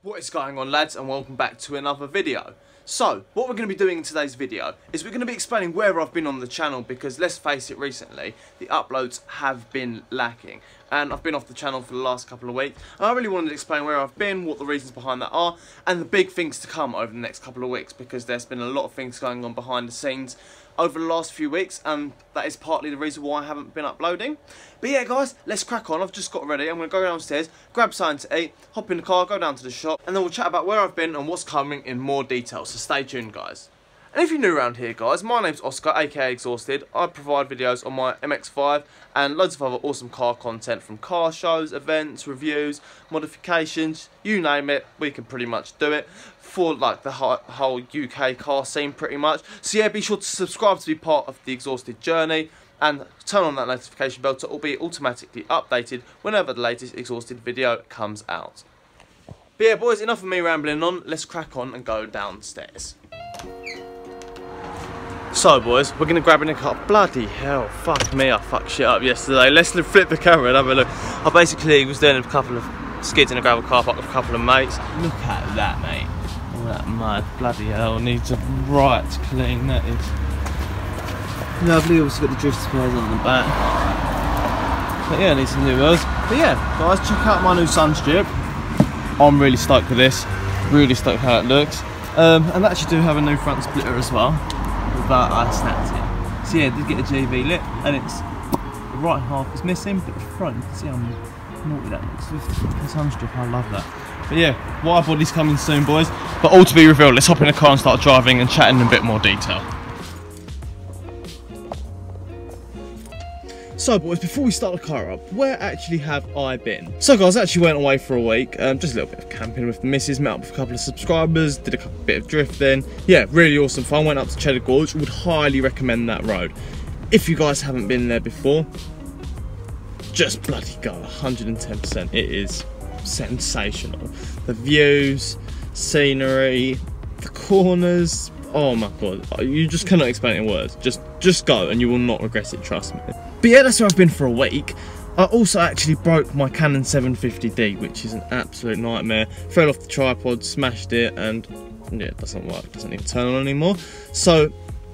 What is going on, lads, and welcome back to another video. So, what we're going to be doing in today's video is we're going to be explaining where I've been on the channel, because let's face it, recently the uploads have been lacking and I've been off the channel for the last couple of weeks, and I really wanted to explain where I've been, what the reasons behind that are, and the big things to come over the next couple of weeks, because there's been a lot of things going on behind the scenes over the last few weeks, and that is partly the reason why I haven't been uploading. But yeah, guys, let's crack on. I've just got ready. I'm going to go downstairs, grab something to eat, hop in the car, go down to the shop, and then we'll chat about where I've been and what's coming in more detail. So stay tuned, guys. And if you're new around here, guys, my name's Oscar, aka Exhausted. I provide videos on my MX-5 and loads of other awesome car content, from car shows, events, reviews, modifications, you name it, we can pretty much do it for like the whole UK car scene pretty much. So yeah, be sure to subscribe to be part of the Exhausted journey and turn on that notification bell so it will be automatically updated whenever the latest Exhausted video comes out. But yeah, boys, enough of me rambling on, let's crack on and go downstairs. So boys, we're going to grab in a car. Bloody hell, fuck me, I fucked shit up yesterday. Let's flip the camera and have a look. I basically was doing a couple of skids in a gravel car park with a couple of mates. Look at that, mate. All that mud, bloody hell, needs a right clean, that is. Lovely, also got the drift spares on the back. But yeah, needs some new wheels. But yeah, guys, check out my new sun strip. I'm really stoked with this. Really stoked how it looks. And I actually do have a new front splitter as well, but I snapped it. So yeah, I did get a GV lit, and it's the right half is missing, but the front, you can see how naughty that looks with the sun strip. I love that. But yeah, wide body's coming soon, boys. But all to be revealed. Let's hop in the car and start driving and chatting in a bit more detail. So boys, before we start the car up, where actually have I been? So guys, I actually went away for a week, just a little bit of camping with the missus, met up with a couple of subscribers, did a bit of drifting. Yeah, really awesome fun. Went up to Cheddar Gorge, would highly recommend that road. If you guys haven't been there before, just bloody go, 110%. It is sensational. The views, scenery, the corners, oh my god, you just cannot explain it in words. Just go and you will not regret it, trust me. But yeah, that's where I've been for a week. I also actually broke my Canon 750D, which is an absolute nightmare. Fell off the tripod, smashed it, and yeah, it doesn't work, doesn't even turn on anymore. So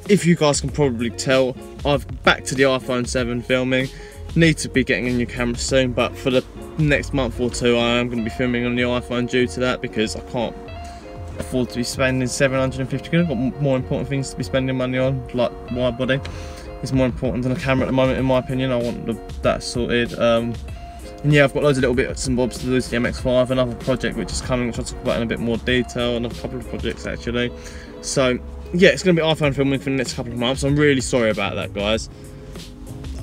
if you guys can probably tell, I've back to the iPhone 7 filming. Need to be getting a new camera soon, but for the next month or two I am going to be filming on the iPhone due to that, because I can't afford to be spending 750 quid. I've got more important things to be spending money on, like wide body. It's more important than a camera at the moment, in my opinion. I want that sorted. And yeah, I've got loads of little bits and bobs to do to the MX-5, another project which is coming, which I'll talk about in a bit more detail, and a couple of projects actually. So yeah, it's going to be iPhone filming for the next couple of months. I'm really sorry about that, guys.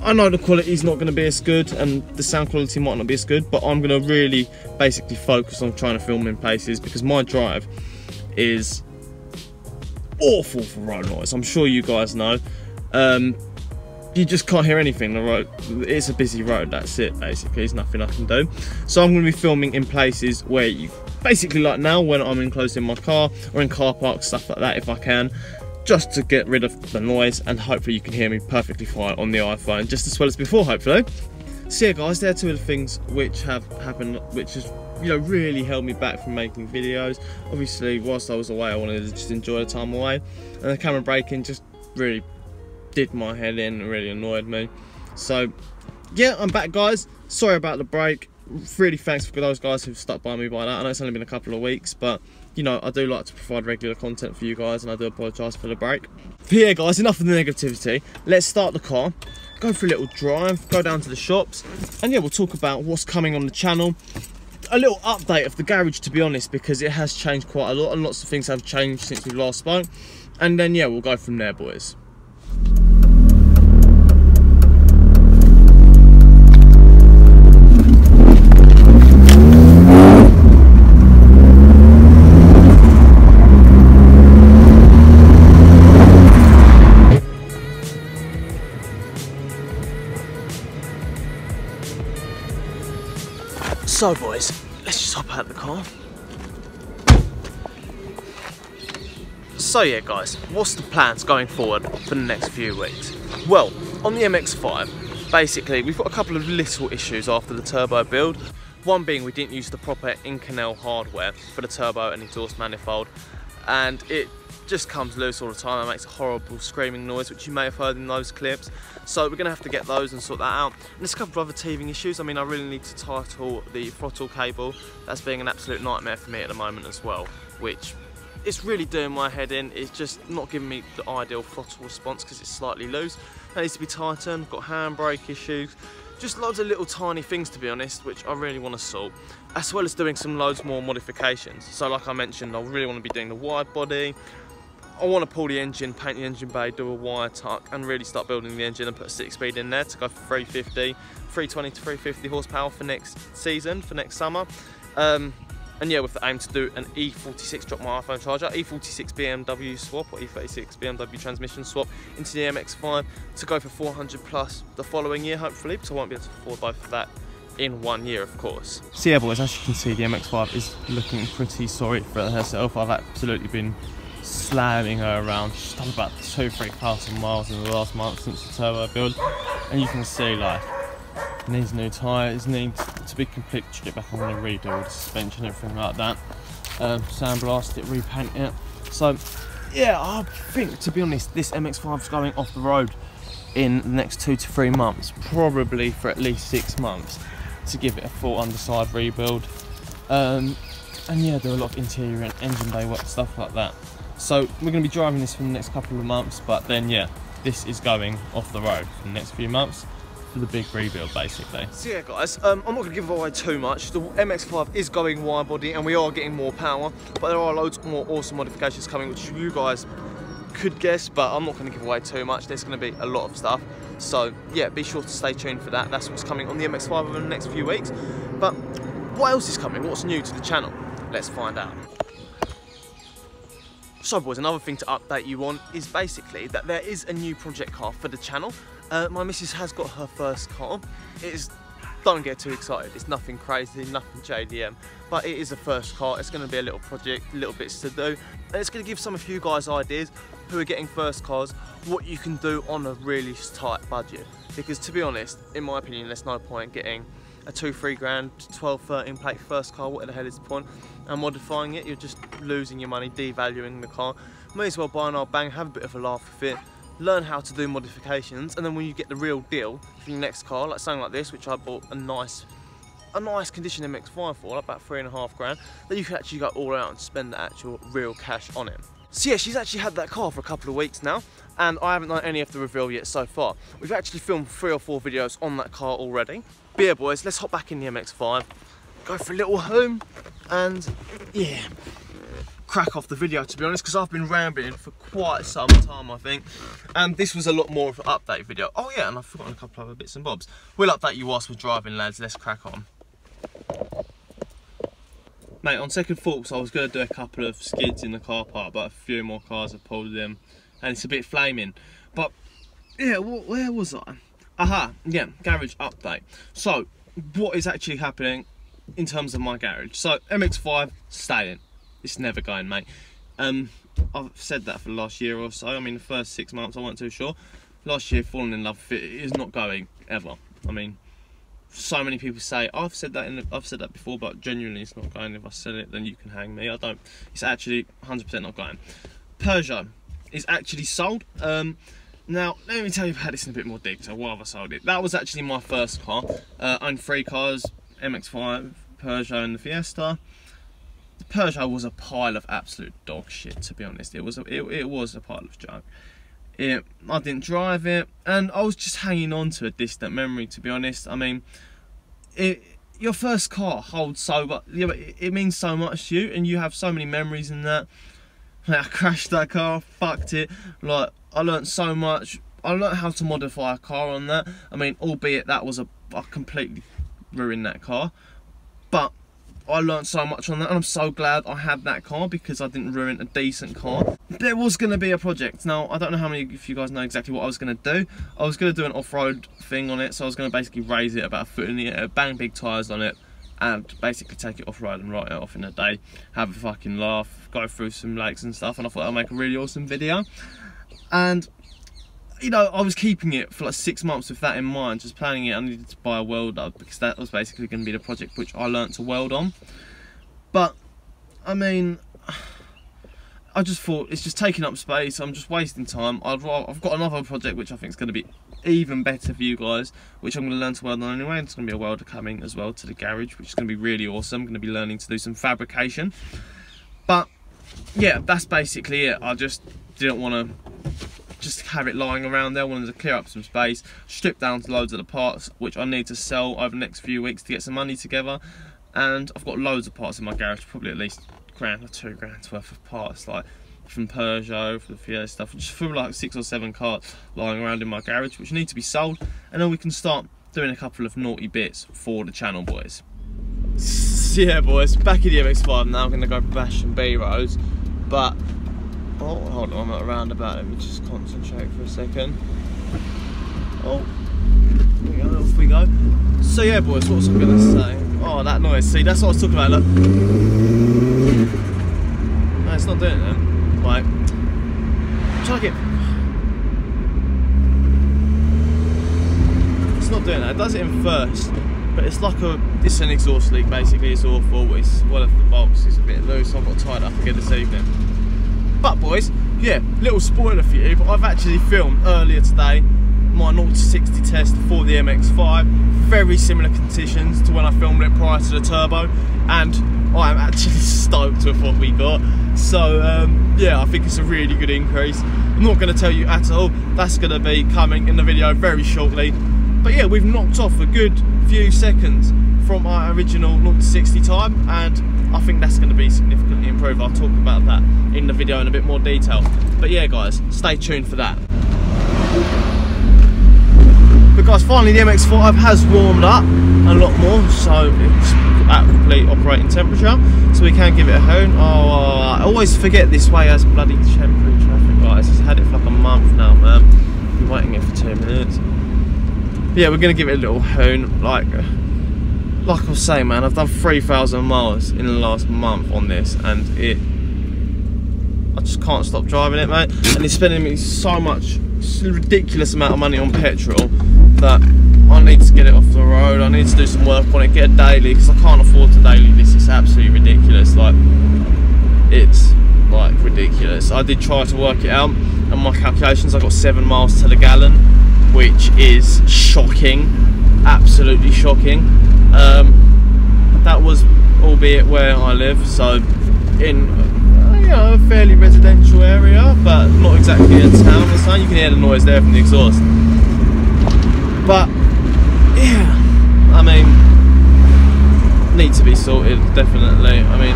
I know the quality's not going to be as good, and the sound quality might not be as good, but I'm going to really basically focus on trying to film in places, because my drive is awful for road noise. I'm sure you guys know. You just can't hear anything. The road, it's a busy road, that's it basically. There's nothing I can do. So I'm going to be filming in places where you basically, like now, when I'm enclosed in my car or in car parks, stuff like that, if I can, just to get rid of the noise, and hopefully you can hear me perfectly fine on the iPhone, just as well as before, hopefully. So yeah guys, there are two of the things which have happened, which has, you know, really held me back from making videos. Obviously, whilst I was away, I wanted to just enjoy the time away, and the camera breaking just really did my head in and really annoyed me. So yeah, I'm back, guys. Sorry about the break. Really thanks for those guys who've stuck by me by that. I know it's only been a couple of weeks, but you know, I do like to provide regular content for you guys, and I do apologise for the break. But yeah guys, enough of the negativity. Let's start the car, go for a little drive, go down to the shops, and yeah, we'll talk about what's coming on the channel. A little update of the garage, to be honest, because it has changed quite a lot, and lots of things have changed since we last spoke. And then yeah, we'll go from there, boys. So boys, let's just hop out of the car. So yeah guys, what's the plans going forward for the next few weeks? Well, on the MX-5, basically we've got a couple of little issues after the turbo build. One being we didn't use the proper Inconel hardware for the turbo and exhaust manifold, and it just comes loose all the time and makes a horrible screaming noise, which you may have heard in those clips. So we're going to have to get those and sort that out. And there's a couple of other teething issues. I mean, I really need to title the throttle cable. That's being an absolute nightmare for me at the moment as well, which it's really doing my head in. It's just not giving me the ideal throttle response because it's slightly loose. That needs to be tightened. I've got handbrake issues. Just loads of little tiny things, to be honest, which I really want to sort, as well as doing some loads more modifications. So like I mentioned, I really want to be doing the wide body. I want to pull the engine, paint the engine bay, do a wire tuck, and really start building the engine and put a 6-speed in there to go for 320 to 350 horsepower for next season, for next summer. And yeah, with the aim to do an E46, drop my iPhone charger, E46 BMW swap or E36 BMW transmission swap into the MX-5 to go for 400 plus the following year, hopefully, because I won't be able to afford both of that in 1 year, of course. So yeah, boys, as you can see, the MX-5 is looking pretty sorry for herself. I've absolutely been slamming her around. She's done about 2,000–3,000 miles in the last month since the turbo build, and you can see, like, needs new tyres, needs to be completely stripped back. I'm going to redo all the suspension, everything like that, sandblast it, repaint it. So yeah, I think, to be honest, this MX-5 is going off the road in the next 2 to 3 months, probably for at least 6 months, to give it a full underside rebuild, and yeah, do a lot of interior and engine bay work, stuff like that. So we're going to be driving this for the next couple of months, but then yeah, this is going off the road for the next few months for the big rebuild, basically. So yeah, guys, I'm not going to give away too much. The MX-5 is going wide body and we are getting more power, but there are loads more awesome modifications coming, which you guys could guess, but I'm not going to give away too much. There's going to be a lot of stuff, so yeah, be sure to stay tuned for that. That's what's coming on the MX-5 over the next few weeks. But what else is coming? What's new to the channel? Let's find out. So boys, another thing to update you on is basically that there is a new project car for the channel. My missus has got her first car. Don't get too excited, it's nothing crazy, nothing JDM, but it is a first car. It's going to be a little project, little bits to do, and it's going to give some of you guys ideas who are getting first cars what you can do on a really tight budget. Because to be honest, in my opinion, there's no point getting a 2–3 grand 12–13 plate first car. What the hell is the point? And modifying it, you're just losing your money, devaluing the car. May as well buy an old bang, have a bit of a laugh with it, learn how to do modifications, and then when you get the real deal for your next car, like something like this, which I bought a nice condition MX-5 for, like about 3.5 grand, then you can actually go all out and spend the actual real cash on it. So yeah, she's actually had that car for a couple of weeks now, and I haven't done any of the reveal yet so far. We've actually filmed 3 or 4 videos on that car already. But yeah, boys, let's hop back in the MX-5, go for a little home, and yeah, crack off the video, to be honest, because I've been rambling for quite some time, I think, and this was a lot more of an update video. Oh yeah, and I've forgotten a couple of other bits and bobs. We'll update you whilst we're driving, lads. Let's crack on. Mate, on second thoughts, I was going to do a couple of skids in the car park, but a few more cars have pulled them, and it's a bit flaming. But yeah, where was I? Aha, yeah, garage update. So what is actually happening in terms of my garage? So MX-5 staying. It's never going, mate. I've said that for the last year or so. I mean, the first 6 months I wasn't too sure. Last year, falling in love with it, it is not going ever. I mean, so many people say I've said that before, but genuinely it's not going. If I said it, then you can hang me. I don't. It's actually 100% not going. Peugeot is actually sold. Now, let me tell you about this in a bit more detail. Why have I sold it? That was actually my first car. I owned 3 cars: MX-5, Peugeot, and the Fiesta. The Peugeot was a pile of absolute dog shit, to be honest. It was a pile of junk. I didn't drive it, and I was just hanging on to a distant memory, to be honest. I mean, your first car holds so much. Yeah, it means so much to you, and you have so many memories in that. Like, I crashed that car, fucked it. Like, I learnt so much. I learnt how to modify a car on that. I mean, albeit that was I completely ruined that car, but I learnt so much on that, and I'm so glad I had that car because I didn't ruin a decent car. There was going to be a project. Now, I don't know how many of you guys know exactly what I was going to do. I was going to do an off-road thing on it, so I was going to basically raise it about 1 foot in the air, bang big tyres on it, and basically take it off-road and write it off in a day, have a fucking laugh, go through some lakes and stuff, and I thought I'd make a really awesome video. And you know, I was keeping it for like 6 months with that in mind, just planning it. I needed to buy a welder because that was basically going to be the project which I learnt to weld on. But I mean, I just thought it's just taking up space. I'm just wasting time. I've got another project which I think is going to be even better for you guys, which I'm going to learn to weld on anyway. It's going to be a welder coming as well to the garage, which is going to be really awesome. I'm going to be learning to do some fabrication. But yeah, that's basically it. I just didn't want to just have it lying around there. I wanted to clear up some space, strip down loads of the parts which I need to sell over the next few weeks to get some money together. And I've got loads of parts in my garage, probably at least £1 or £2 worth of parts, like from Peugeot, for the Fiat stuff, just for like 6 or 7 cars lying around in my garage which need to be sold, and then we can start doing a couple of naughty bits for the channel, boys. So yeah, boys, back in the MX-5 now. I'm going to go bash some B-roads, but oh, hold on, I'm at a roundabout. Let me just concentrate for a second. Oh, here we go, off we go. So yeah, boys, what was I going to say? Oh, that noise. See, that's what I was talking about. Look. No, it's not doing it then. Right. Try again. It's not doing that. It does it in first, but it's like it's an exhaust leak basically. It's awful. It's one of the bolts is a bit loose, so I've got to tie it up again this evening. But boys, yeah, little spoiler for you, but I've actually filmed earlier today my 0 to 60 test for the MX-5. Very similar conditions to when I filmed it prior to the turbo, and I am actually stoked with what we got. So yeah, I think it's a really good increase. I'm not going to tell you at all. That's going to be coming in the video very shortly. But yeah, we've knocked off a good few seconds from our original 0 to 60 time, and I think that's going to be significantly improved. I'll talk about that in the video in a bit more detail. But yeah, guys, stay tuned for that. But guys, finally the MX-5 has warmed up a lot more, so it's at complete operating temperature, so we can give it a hoon. Oh, I always forget this way has bloody temporary traffic, guys. I've had it for like a month now, man. I've been waiting here for 2 minutes. But yeah, we're going to give it a little hoon. Like I was saying, man, I've done 3,000 miles in the last month on this, and I just can't stop driving it, mate. And it's spending me so much, ridiculous amount of money on petrol that I need to get it off the road. I need to do some work on it, get a daily, because I can't afford to daily this. It's absolutely ridiculous. Like, it's like ridiculous. I did try to work it out, and my calculations, I got 7 miles to the gallon, which is shocking, absolutely shocking. That was albeit where I live, so in you know, a fairly residential area, but not exactly a town or something. You can hear the noise there from the exhaust. But yeah, I mean, need to be sorted, definitely. I mean,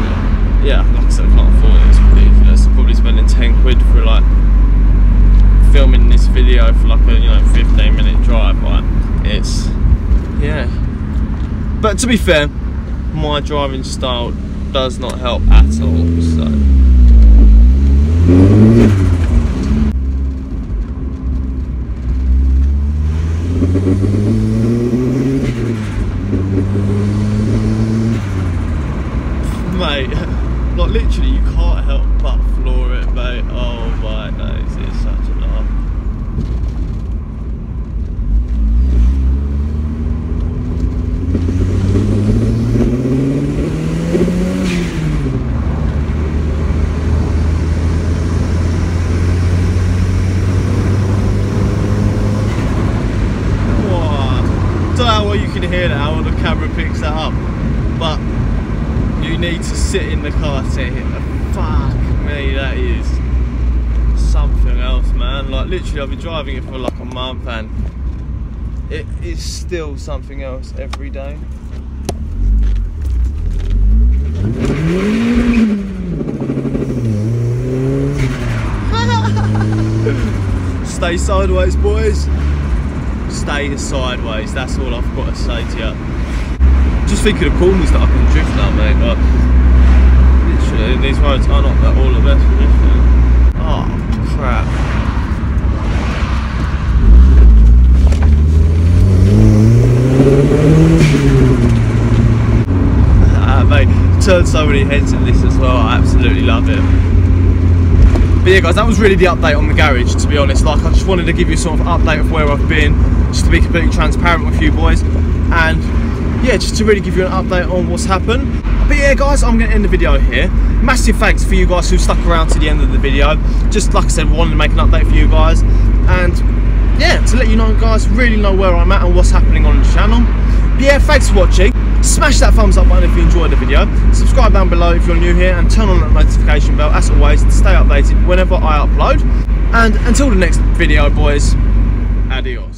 yeah, like I said, I can't afford it. It's ridiculous. I'm probably spending 10 quid for like filming this video for like a 15-minute drive. Right? It's yeah. But to be fair, my driving style does not help at all. So. Mate, like literally you can't help but floor it, mate. Oh my days, it's such a laugh. I don't know how well you can hear that, how the camera picks that up, but you need to sit in the car to hear it. Fuck me, that is something else, man. Like literally I've been driving it for like a month and it is still something else every day. Stay sideways, boys. Stay sideways, that's all I've got to say to you. Just think of the corners that I can drift now, mate. Like, literally, these roads are not all the best for drifting. Oh, crap. Mate, turned so many heads in this as well, I absolutely love it. But yeah guys, that was really the update on the garage, to be honest. Like, I just wanted to give you sort of an update of where I've been, just to be completely transparent with you boys, and yeah, just to really give you an update on what's happened. But yeah guys, I'm going to end the video here. Massive thanks for you guys who stuck around to the end of the video. Just like I said, wanted to make an update for you guys, and yeah, to let you know guys, really know where I'm at and what's happening on the channel. But yeah, thanks for watching. Smash that thumbs up button if you enjoyed the video. Subscribe down below if you're new here, and turn on that notification bell as always to stay updated whenever I upload. And until the next video boys, adios.